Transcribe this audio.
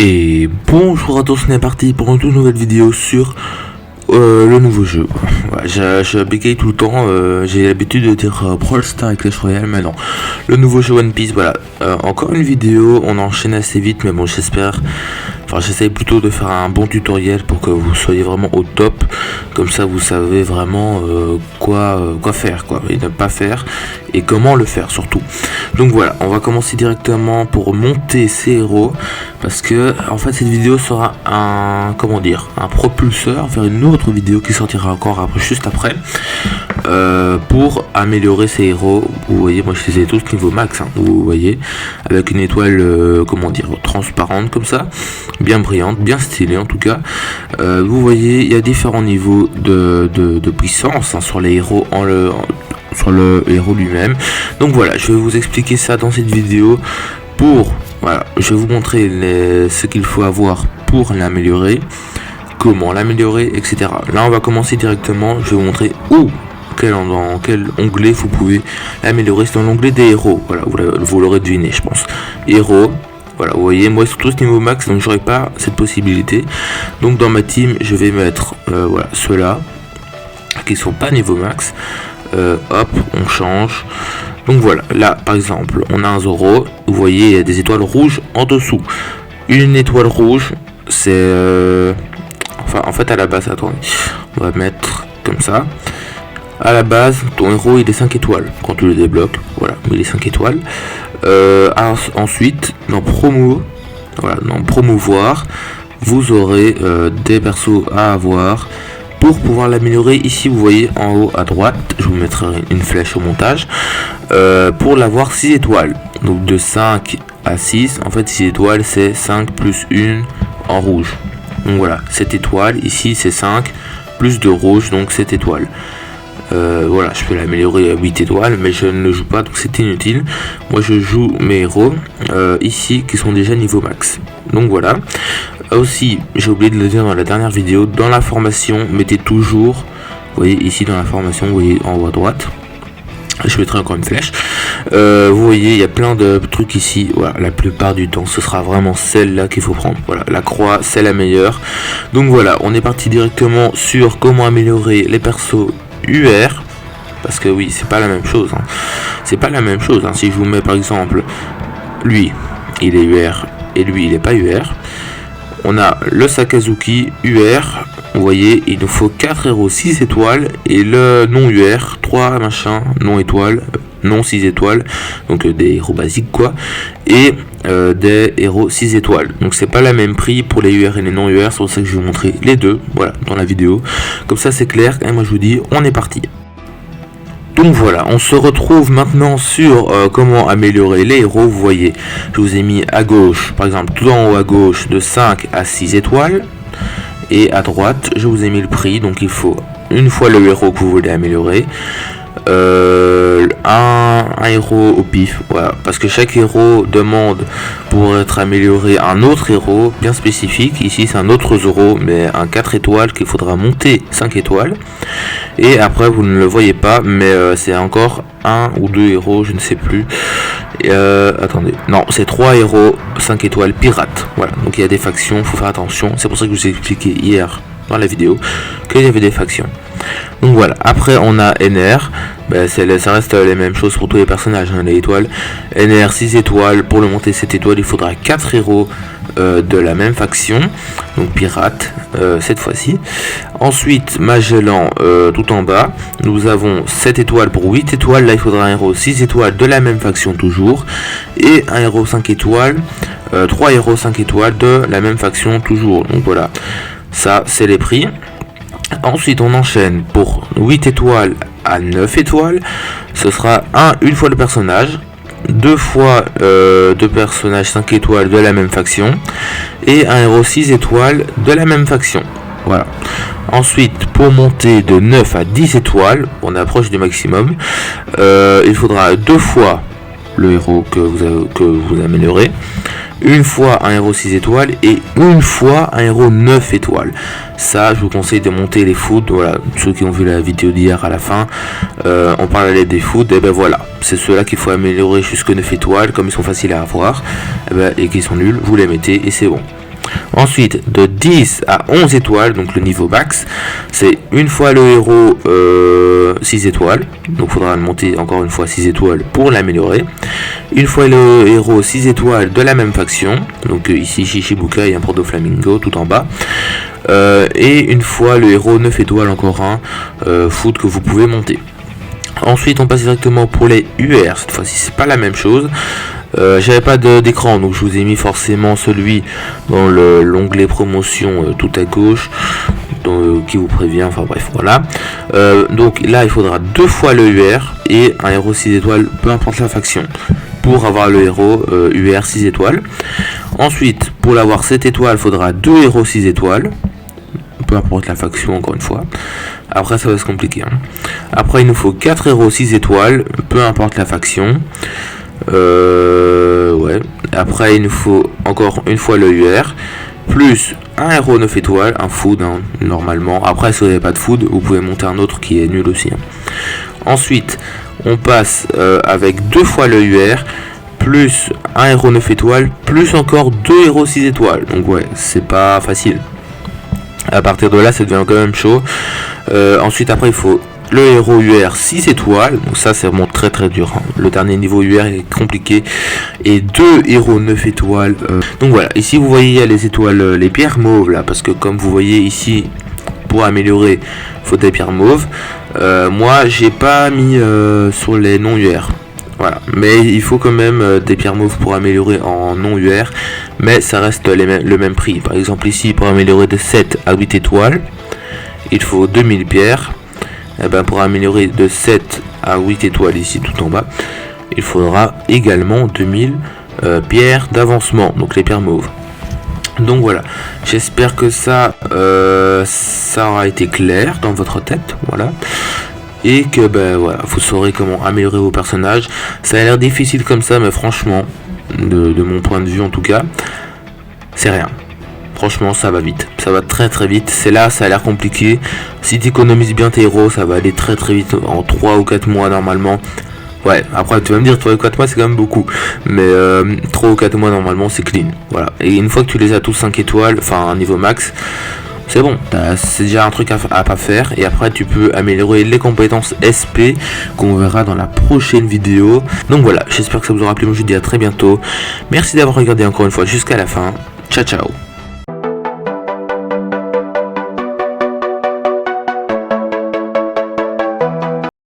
Et bonjour à tous, on est parti pour une toute nouvelle vidéo sur le nouveau jeu. Ouais, je bégaye tout le temps, j'ai l'habitude de dire Brawl Stars et Clash Royale, mais non. Le nouveau jeu One Piece, voilà. Encore une vidéo, on enchaîne assez vite, mais bon, j'essaye plutôt de faire un bon tutoriel pour que vous soyez vraiment au top. Comme ça, vous savez vraiment quoi faire, et ne pas faire, et comment le faire surtout. Donc voilà, on va commencer directement pour monter ces héros, parce que en fait cette vidéo sera un propulseur vers une autre vidéo qui sortira encore juste après, pour améliorer ces héros. Vous voyez, moi je les ai tous niveau max, vous voyez, avec une étoile transparente comme ça, bien brillante, bien stylée en tout cas. Vous voyez, il y a différents niveaux de puissance sur les héros sur le héros lui-même. Donc voilà, je vais vous expliquer ça dans cette vidéo. Je vais vous montrer ce qu'il faut avoir pour l'améliorer, comment l'améliorer, etc. Là on va commencer directement, je vais vous montrer dans quel onglet vous pouvez l'améliorer. C'est dans l'onglet des héros, voilà, vous l'aurez deviné je pense. Héros, voilà, vous voyez, moi surtout ce niveau max, donc j'aurai pas cette possibilité. Donc dans ma team je vais mettre ceux-là qui sont pas niveau max. Hop, on change. Donc voilà, là par exemple on a un Zoro, vous voyez il y a des étoiles rouges en dessous. Une étoile rouge c'est en fait à la base, attendez, on va mettre comme ça. À la base ton héros il est 5 étoiles quand tu le débloques, voilà, il est 5 étoiles. Ensuite dans promouvoir, vous aurez des persos à avoir pour pouvoir l'améliorer. Ici vous voyez en haut à droite, je vous mettrai une flèche au montage, pour l'avoir 6 étoiles, donc de 5 à 6, en fait 6 étoiles c'est 5 plus 1 en rouge, donc voilà, 7 étoiles, ici c'est 5 plus 2 rouge, donc 7 étoiles. Voilà, je peux l'améliorer à 8 étoiles, mais je ne le joue pas, donc c'est inutile. Moi je joue mes héros ici qui sont déjà niveau max, donc voilà. Aussi, j'ai oublié de le dire dans la dernière vidéo, dans la formation, mettez toujours, vous voyez ici dans la formation, vous voyez en haut à droite, je mettrai encore une flèche, vous voyez il y a plein de trucs ici, voilà, la plupart du temps ce sera vraiment celle-là qu'il faut prendre, voilà, la croix c'est la meilleure. Donc voilà, on est parti directement sur comment améliorer les persos UR, parce que oui, c'est pas la même chose, c'est pas la même chose, si je vous mets par exemple, lui, il est UR, et lui, il est pas UR. On a le Sakazuki UR, vous voyez, il nous faut 4 héros 6 étoiles, et le non UR, 3 machins, non étoiles, non 6 étoiles, donc des héros basiques quoi, et des héros 6 étoiles. Donc c'est pas la même prix pour les UR et les non UR, c'est pour ça que je vais vous montrer les deux, voilà, dans la vidéo. Comme ça c'est clair, et moi je vous dis, on est parti. Donc voilà, on se retrouve maintenant sur comment améliorer les héros. Vous voyez, je vous ai mis à gauche, par exemple, tout en haut à gauche, de 5 à 6 étoiles. Et à droite, je vous ai mis le prix. Donc il faut, une fois le héros que vous voulez améliorer, un héros au pif, voilà, parce que chaque héros demande pour être amélioré un autre héros bien spécifique. Ici c'est un autre Zoro, mais un 4 étoiles qu'il faudra monter 5 étoiles, et après vous ne le voyez pas, mais c'est encore un ou deux héros, je ne sais plus, attendez, non, c'est 3 héros 5 étoiles pirates, voilà, donc il y a des factions, faut faire attention, c'est pour ça que je vous ai expliqué hier dans la vidéo qu'il y avait des factions. Donc voilà, après on a NR, ça reste les mêmes choses pour tous les personnages, les étoiles. NR 6 étoiles, pour le monter 7 étoiles il faudra 4 héros de la même faction, donc pirate cette fois-ci. Ensuite Magellan, tout en bas, nous avons 7 étoiles pour 8 étoiles, là il faudra un héros 6 étoiles de la même faction toujours, et un héros 5 étoiles, 3 héros 5 étoiles de la même faction toujours, donc voilà, ça c'est les prix. Ensuite on enchaîne pour 8 étoiles à 9 étoiles, ce sera une fois le personnage, 2 fois 2 personnages 5 étoiles de la même faction, et un héros 6 étoiles de la même faction, voilà. Ensuite pour monter de 9 à 10 étoiles, on approche du maximum, il faudra 2 fois le héros que vous améliorez, une fois un héros 6 étoiles et une fois un héros 9 étoiles. Ça, je vous conseille de monter les foot. Voilà, ceux qui ont vu la vidéo d'hier à la fin, on parlait des foot. Et ben voilà, c'est ceux-là qu'il faut améliorer jusqu'à 9 étoiles. Comme ils sont faciles à avoir et qu'ils sont nuls, vous les mettez et c'est bon. Ensuite, de 10 à 11 étoiles, donc le niveau max, c'est une fois le héros 6 étoiles, donc il faudra le monter encore une fois 6 étoiles pour l'améliorer. Une fois le héros 6 étoiles de la même faction, donc ici Shichibukai et un Porto Flamingo tout en bas. Et une fois le héros 9 étoiles, encore un foot que vous pouvez monter. Ensuite on passe directement pour les UR, cette fois-ci c'est pas la même chose. J'avais pas d'écran, donc je vous ai mis forcément celui dans l'onglet promotion tout à gauche, qui vous prévient, enfin bref voilà. Donc là il faudra 2 fois le UR et un héros 6 étoiles, peu importe la faction, pour avoir le héros UR 6 étoiles. Ensuite pour l'avoir 7 étoiles, il faudra 2 héros 6 étoiles, peu importe la faction encore une fois. Après ça va se compliquer, hein. Après il nous faut 4 héros 6 étoiles, peu importe la faction. Ouais. Après il nous faut encore une fois le UR, plus un héros 9 étoiles, un food, hein, normalement. Après si vous n'avez pas de food, vous pouvez monter un autre qui est nul aussi, hein. Ensuite on passe avec 2 fois le UR, plus un héros 9 étoiles, plus encore 2 héros 6 étoiles. Donc ouais, c'est pas facile. À partir de là ça devient quand même chaud. Ensuite après il faut le héros UR 6 étoiles, donc ça c'est vraiment très dur, hein. Le dernier niveau UR est compliqué. Et 2 héros 9 étoiles. Donc voilà, ici vous voyez il y a les étoiles, les pierres mauves là, parce que comme vous voyez ici, pour améliorer, il faut des pierres mauves. Moi j'ai pas mis sur les non UR. Voilà, mais il faut quand même des pierres mauves pour améliorer en non UR, mais ça reste le même prix. Par exemple ici, pour améliorer de 7 à 8 étoiles, il faut 2000 pierres. Et ben pour améliorer de 7 à 8 étoiles ici tout en bas, il faudra également 2000 pierres d'avancement, donc les pierres mauves. Donc voilà, j'espère que ça aura été clair dans votre tête, voilà. Et que ben voilà, vous saurez comment améliorer vos personnages. Ça a l'air difficile comme ça, mais franchement, de mon point de vue en tout cas, c'est rien. Franchement ça va vite, ça va très vite. C'est là, ça a l'air compliqué. Si tu économises bien tes héros, ça va aller très vite, en 3 ou 4 mois normalement. Ouais, après tu vas me dire 3 ou 4 mois c'est quand même beaucoup, mais 3 ou 4 mois normalement c'est clean. Voilà, et une fois que tu les as tous 5 étoiles, enfin un niveau max, c'est bon, c'est déjà un truc à pas faire. Et après tu peux améliorer les compétences SP qu'on verra dans la prochaine vidéo. Donc voilà, j'espère que ça vous aura plu. Moi je vous dis à très bientôt. Merci d'avoir regardé encore une fois jusqu'à la fin. Ciao ciao.